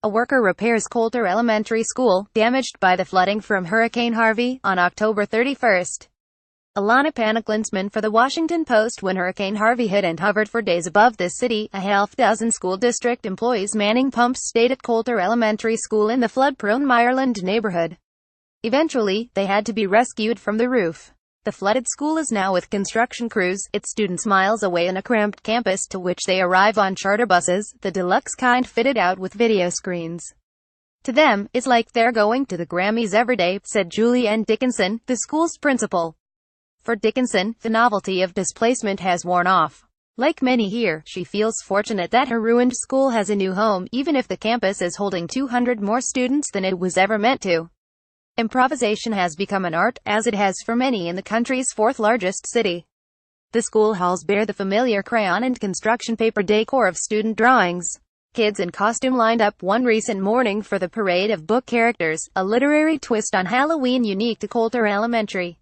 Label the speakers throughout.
Speaker 1: A worker repairs Kolter Elementary School, damaged by the flooding from Hurricane Harvey, on October 31st. Ilana PanichLinsman for The Washington Post. When Hurricane Harvey hit and hovered for days above this city, a half-dozen school district employees manning pumps stayed at Kolter Elementary School in the flood-prone Meyerland neighborhood. Eventually, they had to be rescued from the roof. The flooded school is now with construction crews, its students miles away in a cramped campus to which they arrive on charter buses, the deluxe kind fitted out with video screens. To them, it's like they're going to the Grammys every day, said Julie N. Dickinson, the school's principal. For Dickinson, the novelty of displacement has worn off. Like many here, she feels fortunate that her ruined school has a new home, even if the campus is holding 200 more students than it was ever meant to. Improvisation has become an art, as it has for many in the country's fourth-largest city. The school halls bear the familiar crayon and construction paper decor of student drawings. Kids in costume lined up one recent morning for the parade of book characters, a literary twist on Halloween unique to Kolter Elementary.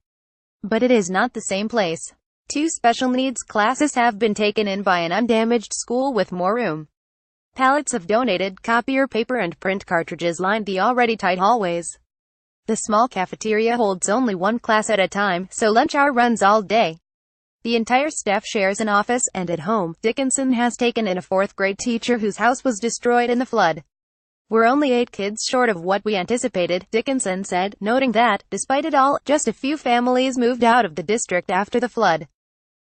Speaker 1: But it is not the same place. 2 special needs classes have been taken in by an undamaged school with more room. Pallets of donated copier paper and print cartridges lined the already tight hallways. The small cafeteria holds only 1 class at a time, so lunch hour runs all day. The entire staff shares an office, and at home, Dickinson has taken in a 4th-grade teacher whose house was destroyed in the flood. We're only 8 kids short of what we anticipated, Dickinson said, noting that, despite it all, just a few families moved out of the district after the flood.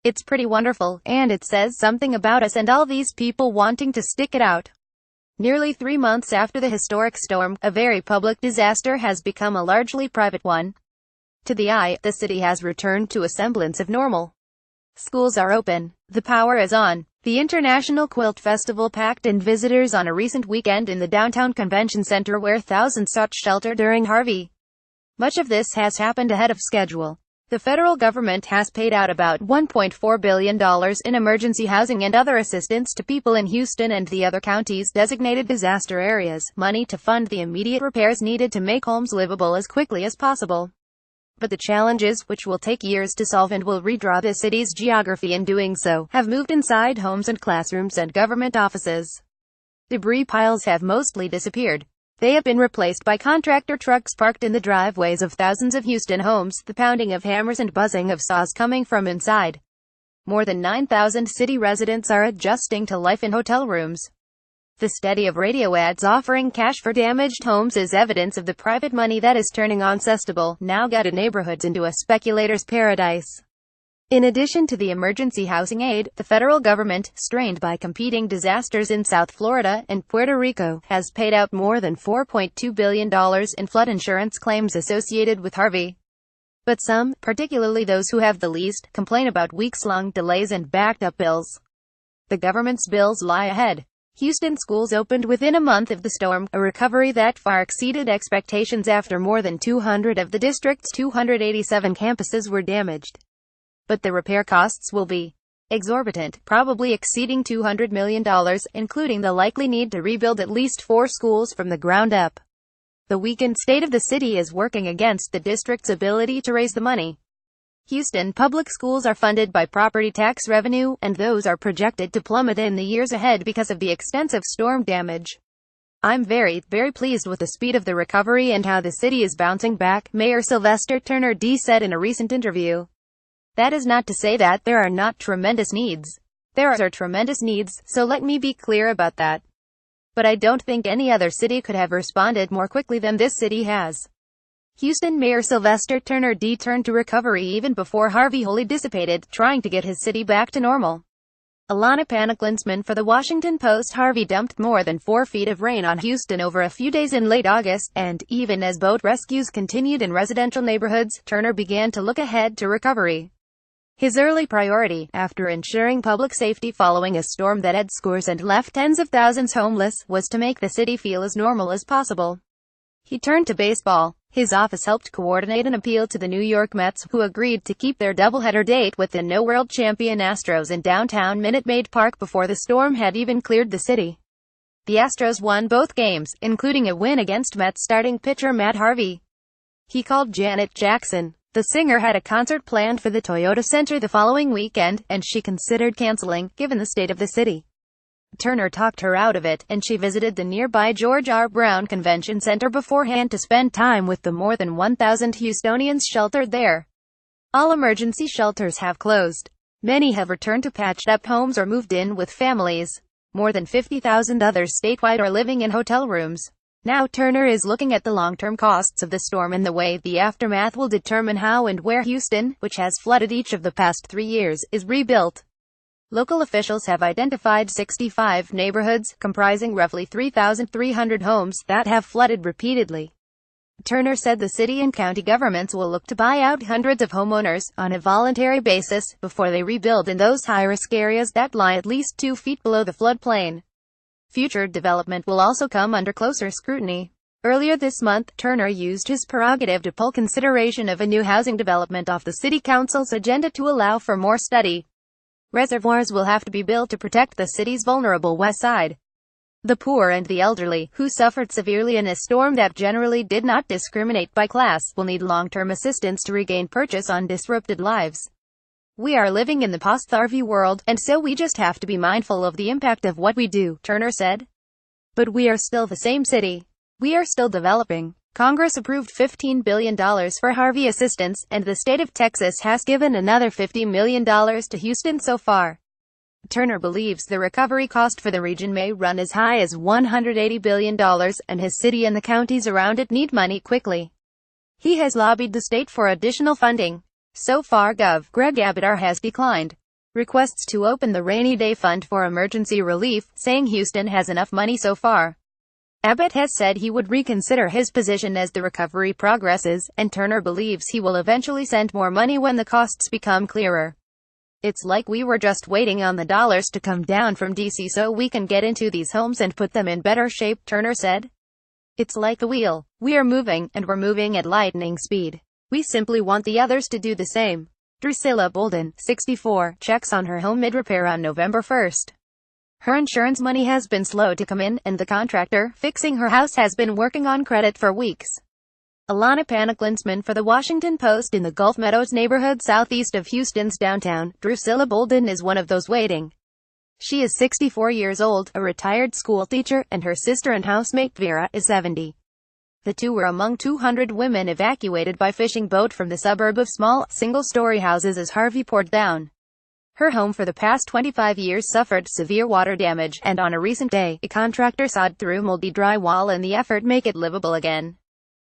Speaker 1: It's pretty wonderful, and it says something about us and all these people wanting to stick it out. Nearly 3 months after the historic storm, a very public disaster has become a largely private one. To the eye, the city has returned to a semblance of normal. Schools are open. The power is on. The International Quilt Festival packed in visitors on a recent weekend in the downtown convention center where thousands sought shelter during Harvey. Much of this has happened ahead of schedule. The federal government has paid out about $1.4 billion in emergency housing and other assistance to people in Houston and the other counties designated disaster areas, money to fund the immediate repairs needed to make homes livable as quickly as possible. But the challenges, which will take years to solve and will redraw the city's geography in doing so, have moved inside homes and classrooms and government offices. Debris piles have mostly disappeared. They have been replaced by contractor trucks parked in the driveways of thousands of Houston homes, the pounding of hammers and buzzing of saws coming from inside. More than 9,000 city residents are adjusting to life in hotel rooms. The steady of radio ads offering cash for damaged homes is evidence of the private money that is turning unsustainable, now gutted neighborhoods into a speculator's paradise. In addition to the emergency housing aid, the federal government, strained by competing disasters in South Florida and Puerto Rico, has paid out more than $4.2 billion in flood insurance claims associated with Harvey. But some, particularly those who have the least, complain about weeks-long delays and backed-up bills. The government's bills lie ahead. Houston schools opened within a month of the storm, a recovery that far exceeded expectations after more than 200 of the district's 287 campuses were damaged. But the repair costs will be exorbitant, probably exceeding $200 million, including the likely need to rebuild at least 4 schools from the ground up. The weakened state of the city is working against the district's ability to raise the money. Houston public schools are funded by property tax revenue, and those are projected to plummet in the years ahead because of the extensive storm damage. I'm very pleased with the speed of the recovery and how the city is bouncing back, Mayor Sylvester Turner D. said in a recent interview. That is not to say that there are not tremendous needs. There are tremendous needs, so let me be clear about that. But I don't think any other city could have responded more quickly than this city has. Houston Mayor Sylvester Turner D. turned to recovery even before Harvey wholly dissipated, trying to get his city back to normal. Ilana PanichLinsman for The Washington Post. Harvey dumped more than 4 feet of rain on Houston over a few days in late August, and, even as boat rescues continued in residential neighborhoods, Turner began to look ahead to recovery. His early priority, after ensuring public safety following a storm that had scores and left tens of thousands homeless, was to make the city feel as normal as possible. He turned to baseball. His office helped coordinate an appeal to the New York Mets, who agreed to keep their doubleheader date with the no-world champion Astros in downtown Minute Maid Park before the storm had even cleared the city. The Astros won both games, including a win against Mets starting pitcher Matt Harvey. He called Janet Jackson. The singer had a concert planned for the Toyota Center the following weekend, and she considered canceling, given the state of the city. Turner talked her out of it, and she visited the nearby George R. Brown Convention Center beforehand to spend time with the more than 1,000 Houstonians sheltered there. All emergency shelters have closed. Many have returned to patched-up homes or moved in with families. More than 50,000 others statewide are living in hotel rooms. Now Turner is looking at the long-term costs of the storm and the way the aftermath will determine how and where Houston, which has flooded each of the past 3 years, is rebuilt. Local officials have identified 65 neighborhoods, comprising roughly 3,300 homes, that have flooded repeatedly. Turner said the city and county governments will look to buy out hundreds of homeowners, on a voluntary basis, before they rebuild in those high-risk areas that lie at least 2 feet below the floodplain. Future development will also come under closer scrutiny. Earlier this month, Turner used his prerogative to pull consideration of a new housing development off the city council's agenda to allow for more study. Reservoirs will have to be built to protect the city's vulnerable west side. The poor and the elderly, who suffered severely in a storm that generally did not discriminate by class, will need long-term assistance to regain purchase on disrupted lives. We are living in the post-Harvey world, and so we just have to be mindful of the impact of what we do, Turner said. But we are still the same city. We are still developing. Congress approved $15 billion for Harvey assistance, and the state of Texas has given another $50 million to Houston so far. Turner believes the recovery cost for the region may run as high as $180 billion, and his city and the counties around it need money quickly. He has lobbied the state for additional funding. So far Gov. Greg Abbott has declined requests to open the rainy day fund for emergency relief, saying Houston has enough money so far. Abbott has said he would reconsider his position as the recovery progresses, and Turner believes he will eventually send more money when the costs become clearer. It's like we were just waiting on the dollars to come down from DC so we can get into these homes and put them in better shape, Turner said. It's like the wheel. We are moving, and we're moving at lightning speed. We simply want the others to do the same. Drusilla Bolden, 64, checks on her home mid-repair on November 1st. Her insurance money has been slow to come in, and the contractor fixing her house has been working on credit for weeks. Ilana PanichLinsman for The Washington Post. In the Gulf Meadows neighborhood southeast of Houston's downtown, Drusilla Bolden is one of those waiting. She is 64 years old, a retired school teacher, and her sister and housemate Vera is 70. The two were among 200 women evacuated by fishing boat from the suburb of small, single-story houses as Harvey poured down. Her home for the past 25 years suffered severe water damage, and on a recent day, a contractor sawed through moldy drywall in the effort to make it livable again.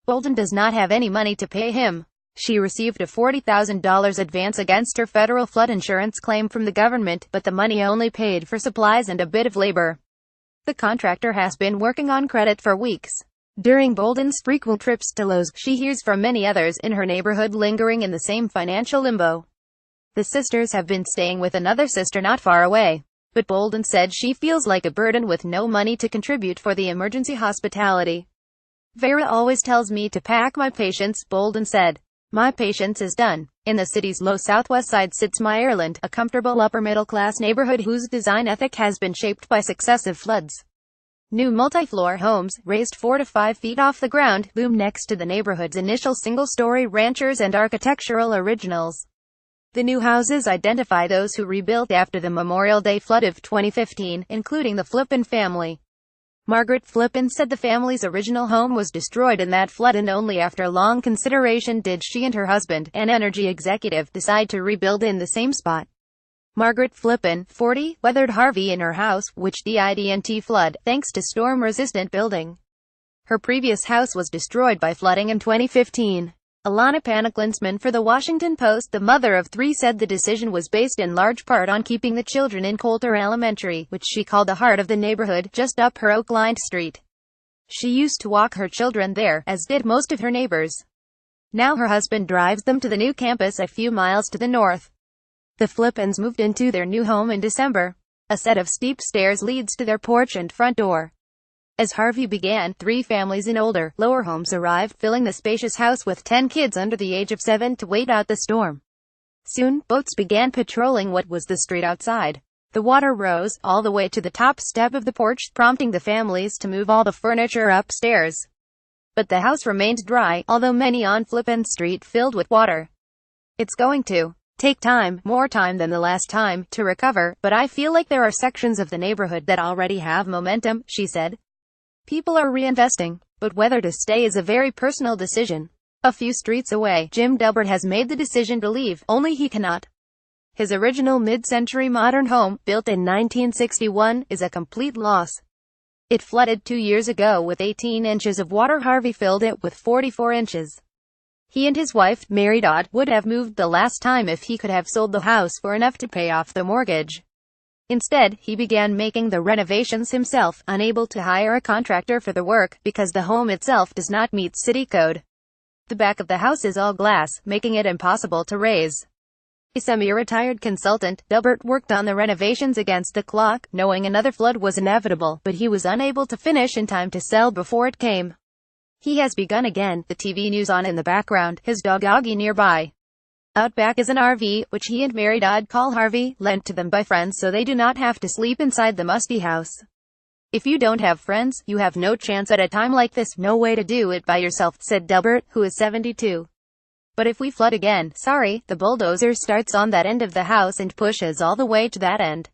Speaker 1: Bolden does not have any money to pay him. She received a $40,000 advance against her federal flood insurance claim from the government, but the money only paid for supplies and a bit of labor. The contractor has been working on credit for weeks. During Bolden's frequent trips to Lowe's, she hears from many others in her neighborhood lingering in the same financial limbo. The sisters have been staying with another sister not far away, but Bolden said she feels like a burden with no money to contribute for the emergency hospitality. Vera always tells me to pack my patience, Bolden said. My patience is done. In the city's low southwest side sits Meyerland, a comfortable upper-middle-class neighborhood whose design ethic has been shaped by successive floods. New multi-floor homes, raised 4 to 5 feet off the ground, loom next to the neighborhood's initial single-story ranchers and architectural originals. The new houses identify those who rebuilt after the Memorial Day flood of 2015, including the Flippin family. Margaret Flippin said the family's original home was destroyed in that flood, and only after long consideration did she and her husband, an energy executive, decide to rebuild in the same spot. Margaret Flippin, 40, weathered Harvey in her house, which didn't flood, thanks to storm-resistant building. Her previous house was destroyed by flooding in 2015. Ilana PanichLinsman for The Washington Post, the mother of 3, said the decision was based in large part on keeping the children in Kolter Elementary, which she called the heart of the neighborhood, just up her oak-lined street. She used to walk her children there, as did most of her neighbors. Now her husband drives them to the new campus a few miles to the north. The Flippins moved into their new home in December. A set of steep stairs leads to their porch and front door. As Harvey began, 3 families in older, lower homes arrived, filling the spacious house with 10 kids under the age of 7 to wait out the storm. Soon, boats began patrolling what was the street outside. The water rose all the way to the top step of the porch, prompting the families to move all the furniture upstairs. But the house remained dry, although many on Flippin Street filled with water. It's going to take time, more time than the last time, to recover, but I feel like there are sections of the neighborhood that already have momentum, she said. People are reinvesting, but whether to stay is a very personal decision. A few streets away, Jim Delbert has made the decision to leave, only he cannot. His original mid-century modern home, built in 1961, is a complete loss. It flooded 2 years ago with 18 inches of water. Harvey filled it with 44 inches. He and his wife, Mary Dodd, would have moved the last time if he could have sold the house for enough to pay off the mortgage. Instead, he began making the renovations himself, unable to hire a contractor for the work, because the home itself does not meet city code. The back of the house is all glass, making it impossible to raise. A semi-retired consultant, Delbert worked on the renovations against the clock, knowing another flood was inevitable, but he was unable to finish in time to sell before it came. He has begun again, the TV news on in the background, his dog Augie nearby. Out back is an RV, which he and Mary Dodd call Harvey, lent to them by friends so they do not have to sleep inside the musty house. If you don't have friends, you have no chance at a time like this, no way to do it by yourself, said Delbert, who is 72. But if we flood again, sorry, the bulldozer starts on that end of the house and pushes all the way to that end.